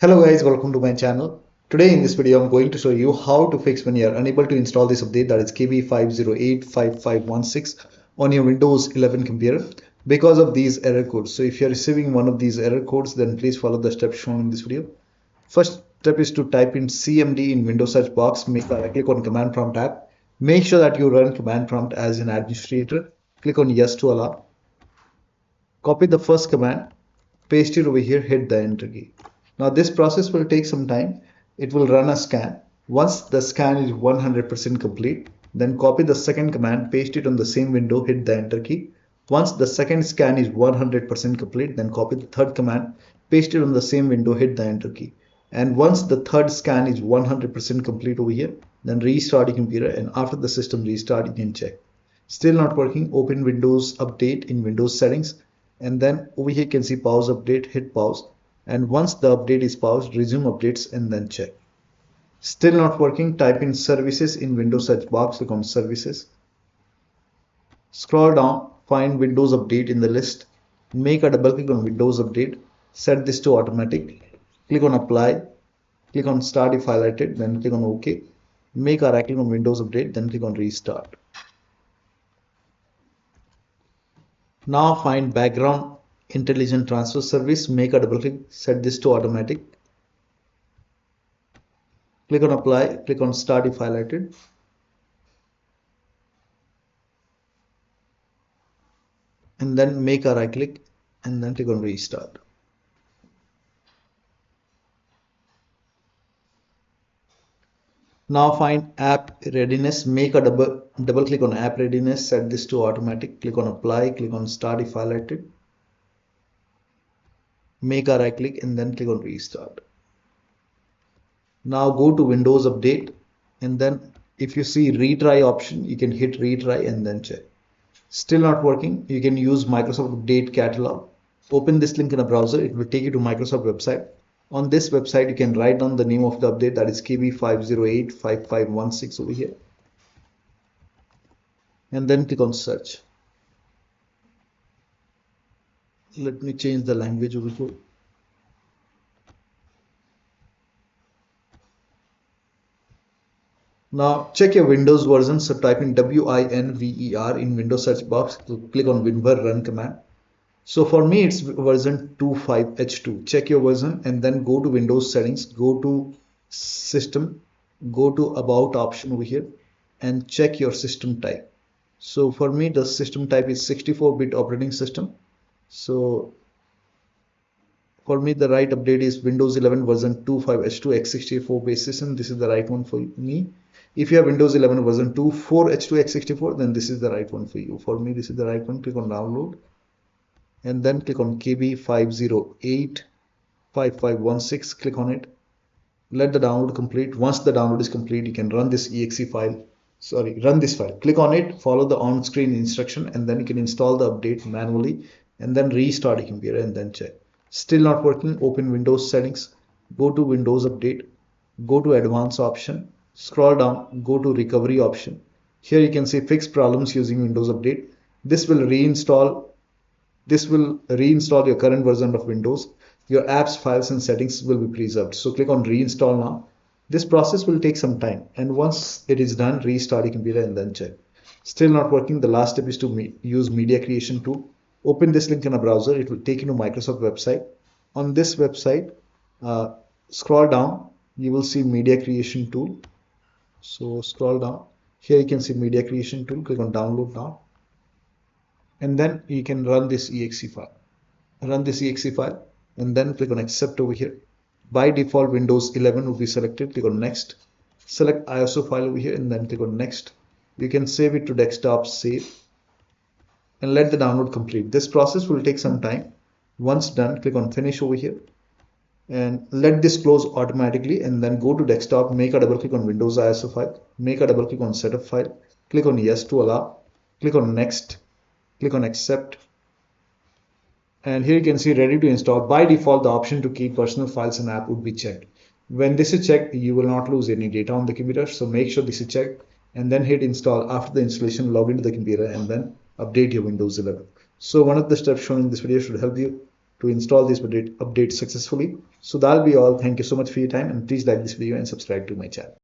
Hello guys, welcome to my channel. Today in this video I'm going to show you how to fix when you are unable to install this update, that is KB5085516 on your Windows 11 computer because of these error codes. So if you are receiving one of these error codes, then please follow the steps shown in this video. First step is to type in CMD in Windows search box, click on command prompt tab. Make sure that you run command prompt as an administrator. Click on yes to allow. Copy the first command, paste it over here, hit the enter key. Now this process will take some time. It will run a scan. Once the scan is 100% complete, then copy the second command, paste it on the same window, hit the enter key. Once the second scan is 100% complete, then copy the third command, paste it on the same window, hit the enter key. And once the third scan is 100% complete over here, then restart your computer, and after the system restart you can check. Still not working, open Windows Update in Windows settings, and then over here you can see pause update, hit pause, and once the update is paused, resume updates and then check. Still not working, type in services in Windows search box, click on services, scroll down, find Windows Update in the list, make a double click on Windows Update, set this to automatic, click on apply, click on start if highlighted, then click on OK, make a right click on Windows Update, then click on restart. Now find background intelligent transfer service, make a double click, set this to automatic, click on apply, click on start if highlighted, and then make a right click and then click on restart. Now find app readiness, make a double click on app readiness, set this to automatic, click on apply, click on start if highlighted, make a right click and then click on restart. Now go to Windows Update, and then if you see retry option, you can hit retry and then check. Still not working, you can use Microsoft Update Catalog. Open this link in a browser, it will take you to Microsoft website. On this website you can write down the name of the update, that is KB5085516 over here, and then click on search. Let me change the language over here. Now check your Windows version, so type in WINVER in Windows search box, click on WinVer run command. So for me it's version 25H2. Check your version and then go to Windows settings, go to system, go to about option over here and check your system type. So for me the system type is 64-bit operating system. So for me the right update is Windows 11 version 25H2 x64 base system. This is the right one for me. If you have Windows 11 version 24H2 x64, then this is the right one for you. For me this is the right one. Click on download and then click on KB5085516, click on it, let the download complete. Once the download is complete, you can run this file, click on it, follow the on-screen instruction, and then you can install the update manually and then restart your computer and then check. Still not working, open Windows settings, go to Windows Update, go to advanced option, scroll down, go to recovery option. Here you can see fix problems using Windows Update. This will reinstall your current version of Windows. Your apps, files and settings will be preserved. So click on reinstall now. This process will take some time, and once it is done, restart your computer and then check. Still not working, the last step is to use media creation tool. Open this link in a browser, it will take you to Microsoft website. On this website, scroll down, you will see media creation tool. So scroll down, here you can see media creation tool, click on download now. And then you can run this exe file. Run this exe file and then click on accept over here. By default Windows 11 will be selected, click on next. Select ISO file over here and then click on next. You can save it to desktop, save, and let the download complete. This process will take some time. Once done, click on finish over here and let this close automatically, and then go to desktop, make a double click on Windows ISO file, make a double click on setup file, click on yes to allow, click on next, click on accept, and here you can see ready to install. By default the option to keep personal files and app would be checked. When this is checked, you will not lose any data on the computer, so make sure this is checked and then hit install. After the installation, log into the computer and then update your Windows 11. So one of the steps shown in this video should help you. to install this update successfully. So that'll be all. Thank you so much for your time, and please like this video and subscribe to my channel.